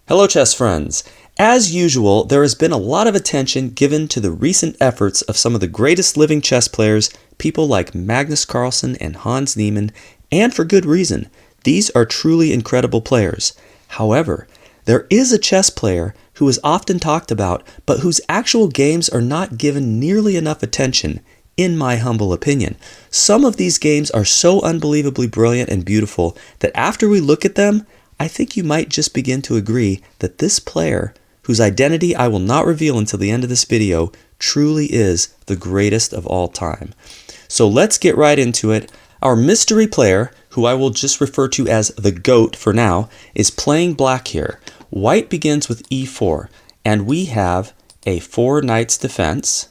Hello chess friends! As usual, there has been a lot of attention given to the recent efforts of some of the greatest living chess players, people like Magnus Carlsen and Hans Niemann, and for good reason. These are truly incredible players. However, there is a chess player who is often talked about, but whose actual games are not given nearly enough attention, in my humble opinion. Some of these games are so unbelievably brilliant and beautiful that after we look at them, I think you might just begin to agree that this player, whose identity I will not reveal until the end of this video, truly is the greatest of all time. So let's get right into it. Our mystery player, who I will just refer to as the GOAT for now, is playing black here. White begins with e4, and we have a 4 knights defense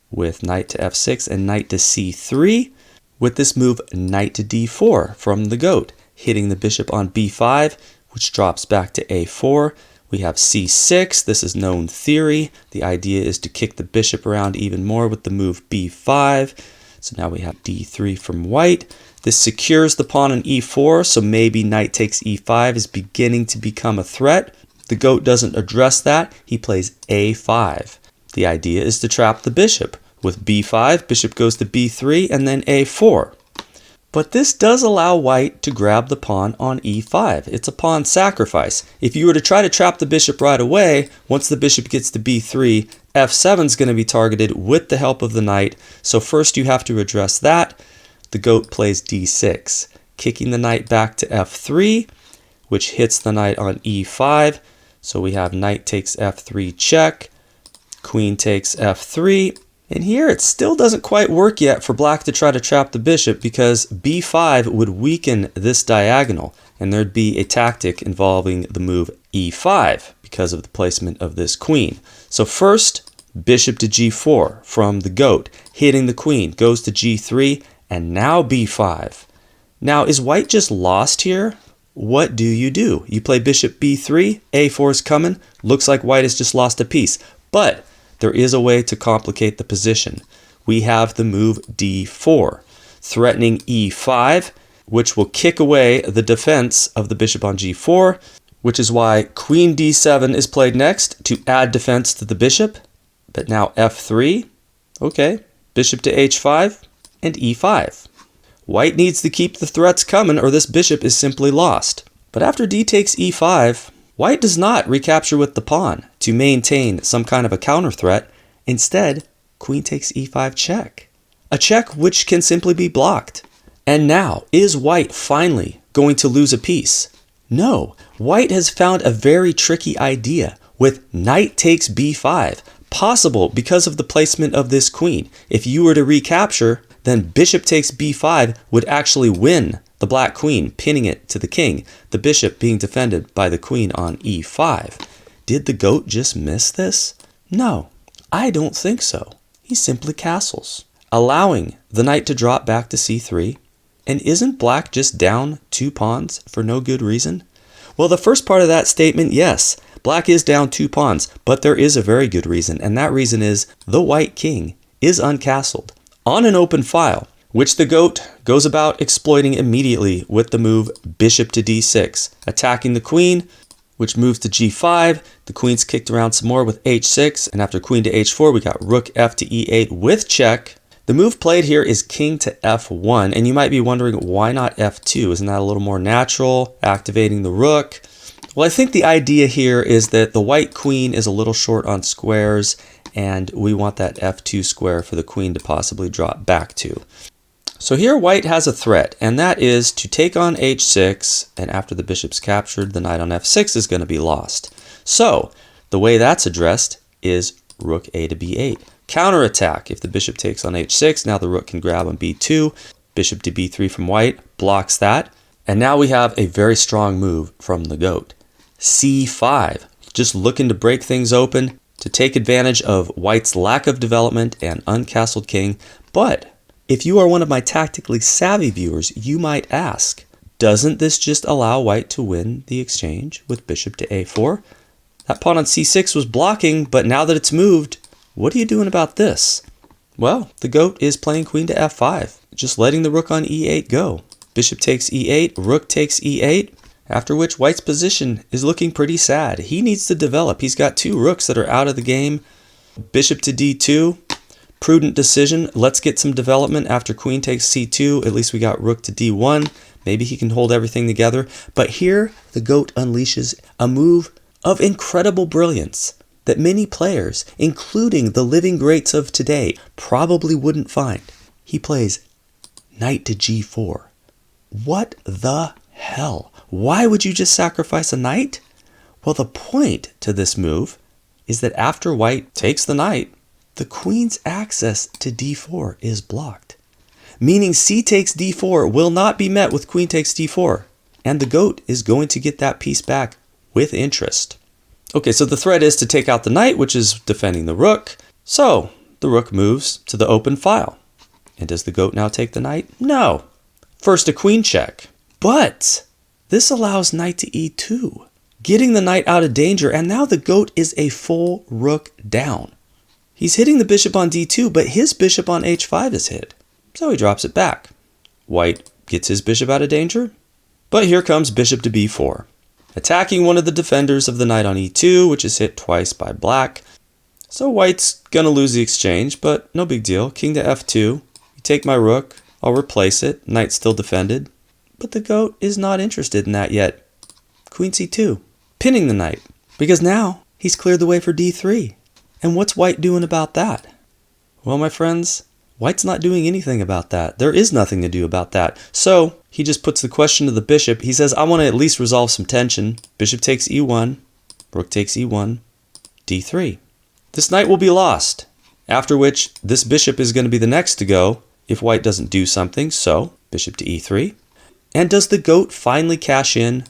with knight to f6 and knight to c3 with this move knight to d4 from the GOAT, hitting the bishop on b5, which drops back to a4. We have c6. This is known theory. The idea is to kick the bishop around even more with the move b5. So now we have d3 from white. This secures the pawn on e4, so maybe knight takes e5 is beginning to become a threat. The GOAT doesn't address that. He plays a5. The idea is to trap the bishop. With b5, bishop goes to b3, and then a4. But this does allow white to grab the pawn on e5. It's a pawn sacrifice. If you were to try to trap the bishop right away, once the bishop gets to b3, f7 is going to be targeted with the help of the knight. So first you have to address that. The GOAT plays d6, kicking the knight back to f3, which hits the knight on e5. So we have knight takes f3 check, queen takes f3. And here it still doesn't quite work yet for black to try to trap the bishop because b5 would weaken this diagonal, and there'd be a tactic involving the move e5 because of the placement of this queen. So first, bishop to g4 from the GOAT, hitting the queen, goes to g3, and now b5. Now, is white just lost here? What do? You play bishop b3, a4 is coming, looks like white has just lost a piece. But there is a way to complicate the position. We have the move d4, threatening e5, which will kick away the defense of the bishop on g4, which is why queen d7 is played next to add defense to the bishop. But now f3, okay, bishop to h5, and e5. White needs to keep the threats coming or this bishop is simply lost. But after d takes e5, white does not recapture with the pawn to maintain some kind of a counter threat. Instead, queen takes e5 check. A check which can simply be blocked. And now, is white finally going to lose a piece? No, white has found a very tricky idea with knight takes b5, possible because of the placement of this queen. If you were to recapture, then bishop takes b5 would actually win the black queen, pinning it to the king, the bishop being defended by the queen on e5. Did the GOAT just miss this? No, I don't think so. He simply castles, allowing the knight to drop back to c3. And isn't black just down 2 pawns for no good reason? Well, the first part of that statement, yes, black is down 2 pawns, but there is a very good reason, and that reason is the white king is uncastled on an open file, which the GOAT goes about exploiting immediately with the move bishop to d6, attacking the queen, which moves to g5. The queen's kicked around some more with h6, and after queen to h4, we got rook f to e8 with check. The move played here is king to f1, and you might be wondering, why not f2? Isn't that a little more natural, activating the rook? Well, I think the idea here is that the white queen is a little short on squares, and we want that f2 square for the queen to possibly drop back to. So here white has a threat, and that is to take on h6, and after the bishop's captured, the knight on f6 is going to be lost. So the way that's addressed is rook a to b8. Counterattack. If the bishop takes on h6, now the rook can grab on b2. Bishop to b3 from white blocks that. And now we have a very strong move from the GOAT. c5. Just looking to break things open, to take advantage of white's lack of development and uncastled king. But if you are one of my tactically savvy viewers, you might ask, doesn't this just allow white to win the exchange with bishop to a4? That pawn on c6 was blocking, but now that it's moved, what are you doing about this? Well, the GOAT is playing queen to f5, just letting the rook on e8 go. Bishop takes e8, rook takes e8, After which white's position is looking pretty sad. He needs to develop. He's got two rooks that are out of the game. Bishop to d2. Prudent decision. Let's get some development after queen takes c2. At least we got rook to d1. Maybe he can hold everything together. But here, the GOAT unleashes a move of incredible brilliance that many players, including the living greats of today, probably wouldn't find. He plays knight to g4. What the hell? Why would you just sacrifice a knight? Well, the point to this move is that after white takes the knight, the queen's access to d4 is blocked. Meaning c takes d4 will not be met with queen takes d4. And the GOAT is going to get that piece back with interest. Okay, so the threat is to take out the knight, which is defending the rook. So the rook moves to the open file. And does the GOAT now take the knight? No. First a queen check. But this allows knight to e2, getting the knight out of danger, and now the GOAT is a full rook down. He's hitting the bishop on d2, but his bishop on h5 is hit, so he drops it back. White gets his bishop out of danger, but here comes bishop to b4, attacking one of the defenders of the knight on e2, which is hit twice by black. So white's gonna lose the exchange, but no big deal. King to f2, you take my rook, I'll replace it, knight still defended. But the GOAT is not interested in that yet. Queen c2, pinning the knight, because now he's cleared the way for d3. And what's white doing about that? Well, my friends, white's not doing anything about that. There is nothing to do about that. So he just puts the question to the bishop. He says, I want to at least resolve some tension. Bishop takes e1, rook takes e1, d3. This knight will be lost, after which this bishop is going to be the next to go if white doesn't do something. So bishop to e3. And does the GOAT finally cash in,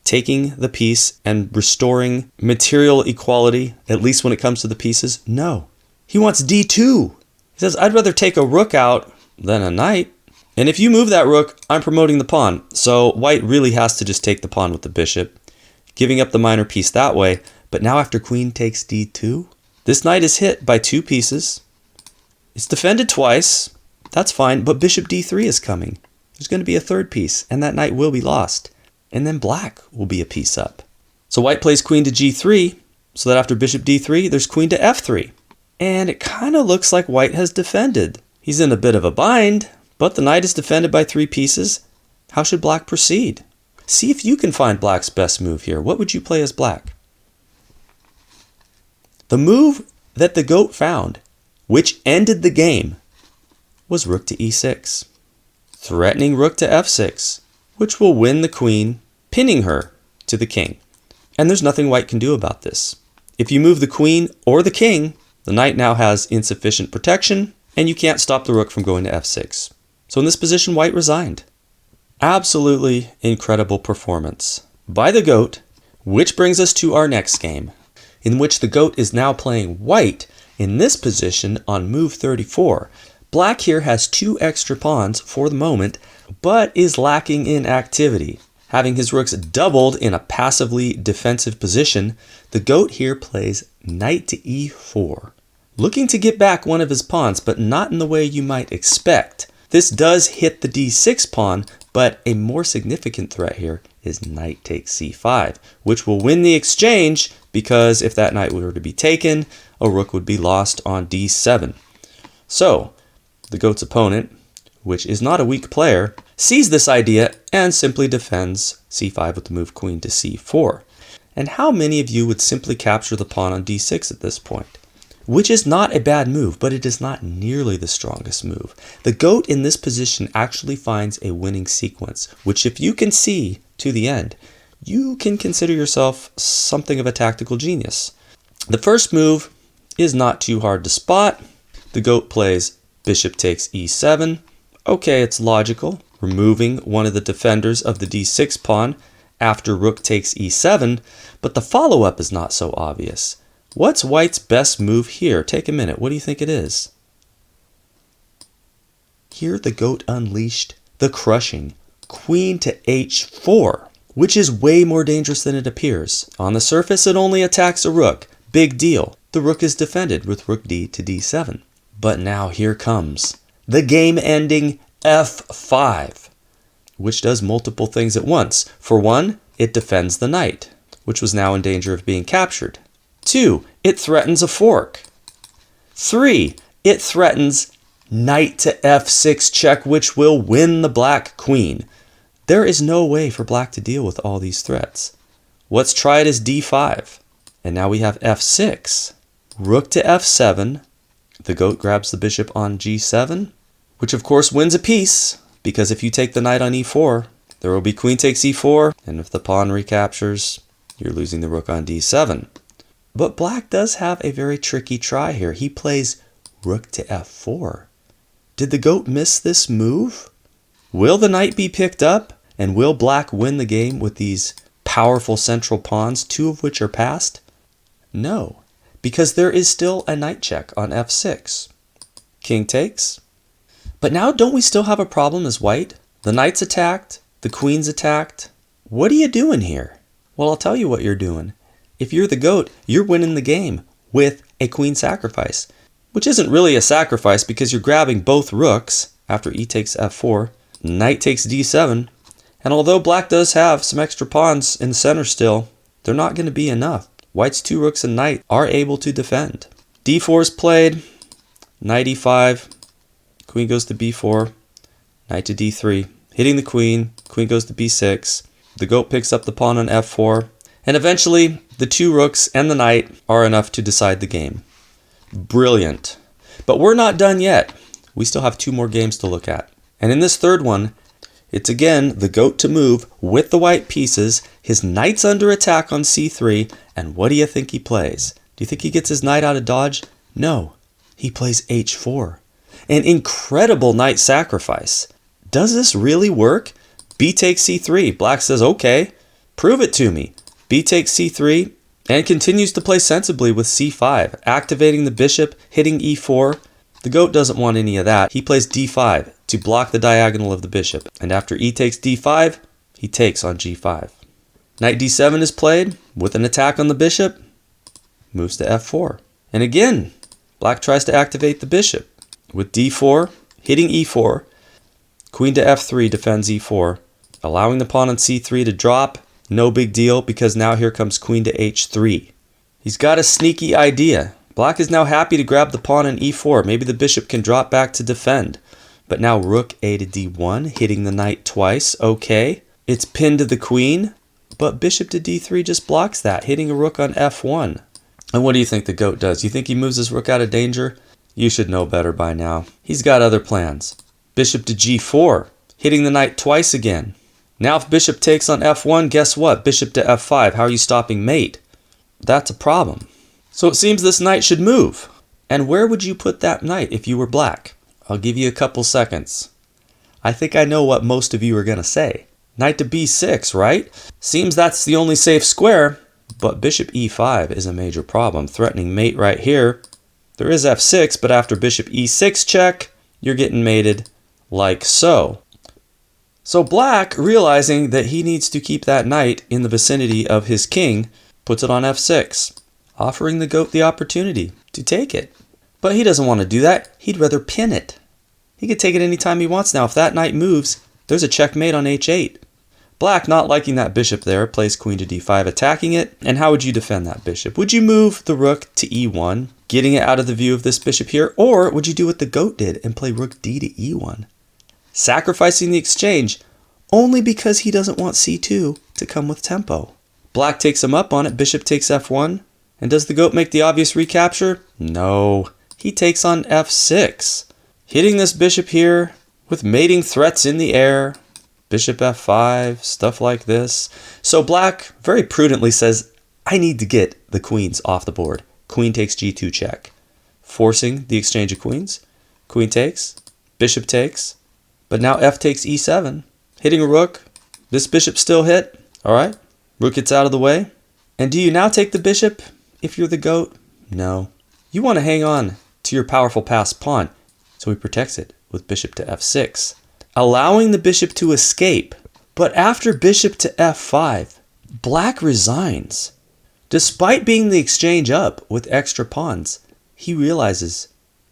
taking the piece and restoring material equality, at least when it comes to the pieces? No. He wants d2. He says, I'd rather take a rook out than a knight. And if you move that rook, I'm promoting the pawn. So white really has to just take the pawn with the bishop, giving up the minor piece that way. But now after queen takes d2, this knight is hit by two pieces. It's defended twice. That's fine, but bishop d3 is coming. There's going to be a third piece, and that knight will be lost. And then black will be a piece up. So white plays queen to g3, so that after bishop d3, there's queen to f3. And it kind of looks like white has defended. He's in a bit of a bind, but the knight is defended by three pieces. How should black proceed? See if you can find black's best move here. What would you play as black? The move that the GOAT found, which ended the game, was rook to e6. Threatening rook to f6, which will win the queen, pinning her to the king. And there's nothing white can do about this. If you move the queen or the king, the knight now has insufficient protection, and you can't stop the rook from going to f6. So in this position, white resigned. Absolutely incredible performance by the GOAT, which brings us to our next game, in which the GOAT is now playing white in this position on move 34. Black here has two extra pawns for the moment, but is lacking in activity. Having his rooks doubled in a passively defensive position, the GOAT here plays knight to e4, looking to get back one of his pawns, but not in the way you might expect. This does hit the d6 pawn, but a more significant threat here is knight takes c5, which will win the exchange, because if that knight were to be taken, a rook would be lost on d7. So the GOAT's opponent, which is not a weak player, sees this idea and simply defends c5 with the move queen to c4. And how many of you would simply capture the pawn on d6 at this point? Which is not a bad move, but it is not nearly the strongest move. The GOAT in this position actually finds a winning sequence, which if you can see to the end, you can consider yourself something of a tactical genius. The first move is not too hard to spot. The GOAT plays bishop takes e7. Okay, it's logical, removing one of the defenders of the d6 pawn after rook takes e7, but the follow-up is not so obvious. What's white's best move here? Take a minute. What do you think it is? Here the GOAT unleashed the crushing queen to h4, which is way more dangerous than it appears. On the surface, it only attacks a rook. Big deal. The rook is defended with rook d to d7. But now here comes the game-ending f5, which does multiple things at once. For one, it defends the knight, which was now in danger of being captured. 2, it threatens a fork. 3, it threatens knight to f6 check, which will win the black queen. There is no way for black to deal with all these threats. Let's try it as d5. And now we have f6. Rook to f7. The goat grabs the bishop on g7, which of course wins a piece, because if you take the knight on e4, there will be queen takes e4, and if the pawn recaptures, you're losing the rook on d7. But black does have a very tricky try here. He plays rook to f4. Did the goat miss this move? Will the knight be picked up? And will black win the game with these powerful central pawns, 2 of which are passed? No, because there is still a knight check on f6. King takes. But now don't we still have a problem as white? The knight's attacked, the queen's attacked. What are you doing here? Well, I'll tell you what you're doing. If you're the goat, you're winning the game with a queen sacrifice, which isn't really a sacrifice because you're grabbing both rooks after e takes f4, knight takes d7, and although black does have some extra pawns in the center still, they're not going to be enough. White's 2 rooks and knight are able to defend. d4 is played, knight e5, queen goes to b4, knight to d3, hitting the queen, queen goes to b6, the goat picks up the pawn on f4, and eventually the 2 rooks and the knight are enough to decide the game. Brilliant. But we're not done yet. We still have 2 more games to look at. And in this third one, it's again the goat to move with the white pieces. His knight's under attack on c3, and what do you think he plays? Do you think he gets his knight out of dodge? No, he plays h4. An incredible knight sacrifice. Does this really work? B takes c3. Black says, okay, prove it to me. B takes c3 and continues to play sensibly with c5, activating the bishop, hitting e4. The goat doesn't want any of that. He plays d5 to block the diagonal of the bishop. And after e takes d5, he takes on g5. Knight d7 is played with an attack on the bishop, moves to f4. And again, black tries to activate the bishop with d4, hitting e4. Queen to f3 defends e4, allowing the pawn on c3 to drop. No big deal, because now here comes queen to h3. He's got a sneaky idea. Black is now happy to grab the pawn on e4. Maybe the bishop can drop back to defend. But now rook a to d1, hitting the knight twice. Okay, it's pinned to the queen, but bishop to d3 just blocks that, hitting a rook on f1. And what do you think the goat does? You think he moves his rook out of danger? You should know better by now. He's got other plans. Bishop to g4, hitting the knight twice again. Now if bishop takes on f1, guess what? Bishop to f5. How are you stopping mate? That's a problem. So it seems this knight should move. And where would you put that knight if you were black? I'll give you a couple seconds. I think I know what most of you are going to say. Knight to b6, right? Seems that's the only safe square, but bishop e5 is a major problem, threatening mate right here. There is f6, but after bishop e6 check, you're getting mated like so. So black, realizing that he needs to keep that knight in the vicinity of his king, puts it on f6, offering the goat the opportunity to take it. But he doesn't want to do that. He'd rather pin it. He could take it anytime he wants now. If that knight moves, there's a checkmate on h8. Black, not liking that bishop there, plays queen to d5, attacking it. And how would you defend that bishop? Would you move the rook to e1, getting it out of the view of this bishop here? Or would you do what the goat did and play rook d to e1? Sacrificing the exchange only because he doesn't want c2 to come with tempo. Black takes him up on it, bishop takes f1. And does the goat make the obvious recapture? No. He takes on f6, hitting this bishop here with mating threats in the air. Bishop f5, stuff like this. So black very prudently says, I need to get the queens off the board. Queen takes g2 check, forcing the exchange of queens. Queen takes, bishop takes, but now f takes e7, hitting a rook. This bishop still hit. All right, rook gets out of the way. And do you now take the bishop if you're the goat? No. You want to hang on to your powerful passed pawn, so he protects it with bishop to f6, allowing the bishop to escape. But after bishop to f5, black resigns. Despite being the exchange up with extra pawns, he realizes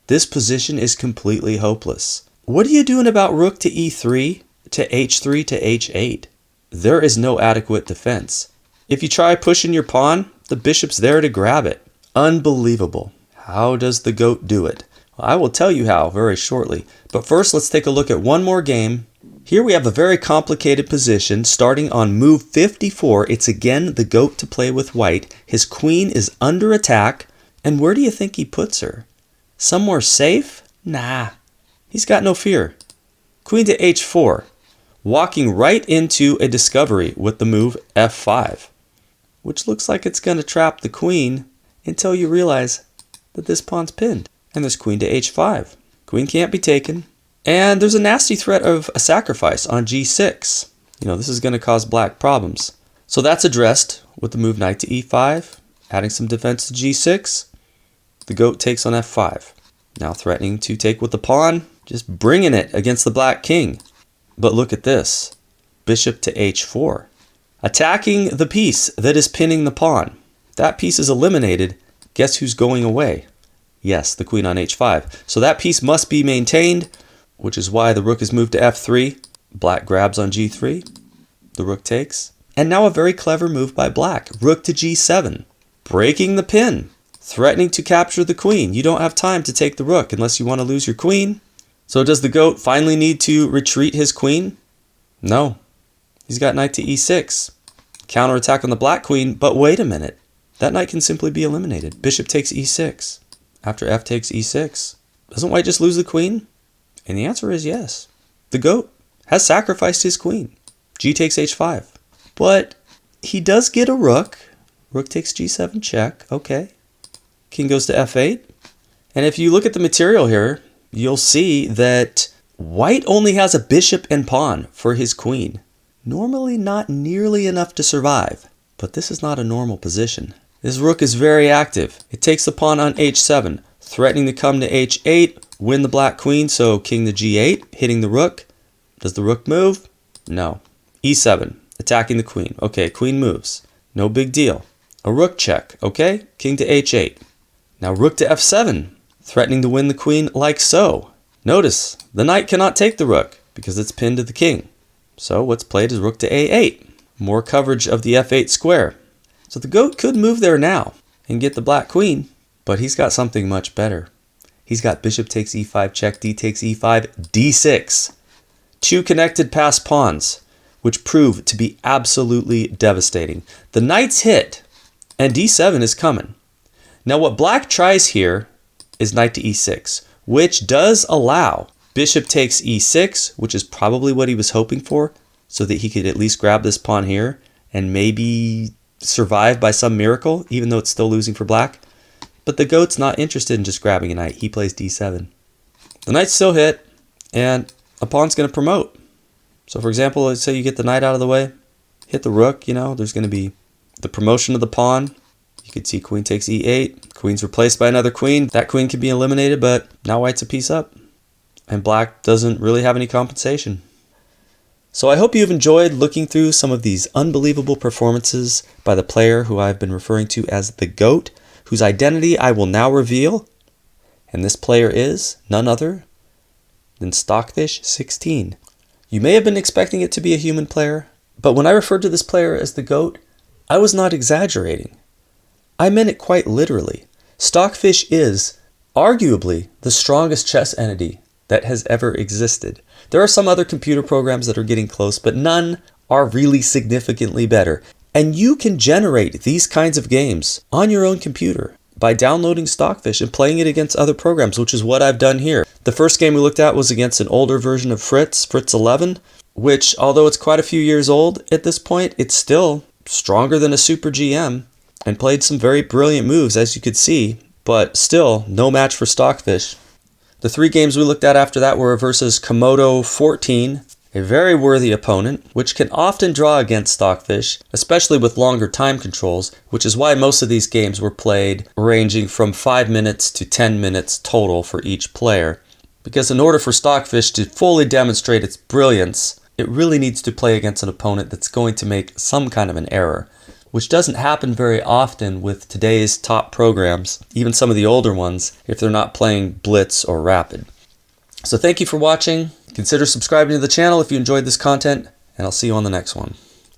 this position is completely hopeless. What are you doing about rook to e3, to h3, to h8? there is no adequate defense. If you try pushing your pawn, the bishop's there to grab it. Unbelievable. How does the GOAT do it? Well, I will tell you how very shortly. But first, let's take a look at one more game. Here we have a very complicated position starting on move 54. It's again the GOAT to play with white. His queen is under attack. And where do you think he puts her? Somewhere safe? Nah, he's got no fear. Queen to h4, walking right into a discovery with the move f5, which looks like it's going to trap the queen until you realize that this pawn's pinned. And there's queen to h5. Queen can't be taken. And there's a nasty threat of a sacrifice on g6. This is going to cause black problems. So that's addressed with the move knight to e5, adding some defense to g6. The GOAT takes on f5. Now threatening to take with the pawn, just bringing it against the black king. But look at this. Bishop to h4. Attacking the piece that is pinning the pawn. That piece is eliminated. Guess who's going away? Yes, the queen on h5. So that piece must be maintained, which is why the rook is moved to f3. Black grabs on g3. The rook takes. And now a very clever move by black. Rook to g7. Breaking the pin. Threatening to capture the queen. You don't have time to take the rook unless you want to lose your queen. So does the GOAT finally need to retreat his queen? No. He's got knight to e6. Counterattack on the black queen, but wait a minute. That knight can simply be eliminated. Bishop takes e6. After f takes e6. Doesn't white just lose the queen? And the answer is yes. The GOAT has sacrificed his queen. G takes h5. But he does get a rook. Rook takes g7 check. Okay. King goes to f8. And if you look at the material here, you'll see that white only has a bishop and pawn for his queen. Normally not nearly enough to survive, but this is not a normal position. This rook is very active. It takes the pawn on h7, threatening to come to h8, win the black queen, so king to g8, hitting the rook. Does the rook move? No. e7, attacking the queen. Okay, queen moves. No big deal. A rook check. Okay, king to h8. Now rook to f7, threatening to win the queen like so. Notice, the knight cannot take the rook because it's pinned to the king. So what's played is rook to a8. More coverage of the f8 square. So the GOAT could move there now and get the black queen, but he's got something much better. He's got bishop takes e5 check, d takes e5, d6. Two connected passed pawns, which prove to be absolutely devastating. The knight's hit, and d7 is coming. Now what black tries here is knight to e6, which does allow bishop takes e6, which is probably what he was hoping for, so that he could at least grab this pawn here and maybe survive by some miracle, even though it's still losing for black. But the GOAT's not interested in just grabbing a knight. He plays d7. The knight's still hit, and a pawn's going to promote. So for example, let's say you get the knight out of the way, hit the rook, there's going to be the promotion of the pawn. You could see queen takes e8. Queen's replaced by another queen. That queen can be eliminated, but now white's a piece up. And black doesn't really have any compensation. So I hope you've enjoyed looking through some of these unbelievable performances by the player who I've been referring to as the GOAT, whose identity I will now reveal. And this player is none other than Stockfish16. You may have been expecting it to be a human player, but when I referred to this player as the GOAT, I was not exaggerating. I meant it quite literally. Stockfish is arguably the strongest chess entity that has ever existed. There are some other computer programs that are getting close, but none are really significantly better. And you can generate these kinds of games on your own computer by downloading Stockfish and playing it against other programs, which is what I've done here. The first game we looked at was against an older version of Fritz 11, which, although it's quite a few years old at this point, it's still stronger than a Super GM and played some very brilliant moves, as you could see, but still no match for Stockfish. The three games we looked at after that were versus Komodo 14, a very worthy opponent, which can often draw against Stockfish, especially with longer time controls, which is why most of these games were played ranging from 5 minutes to 10 minutes total for each player. Because in order for Stockfish to fully demonstrate its brilliance, it really needs to play against an opponent that's going to make some kind of an error, which doesn't happen very often with today's top programs, even some of the older ones, if they're not playing Blitz or Rapid. So thank you for watching. Consider subscribing to the channel if you enjoyed this content, and I'll see you on the next one.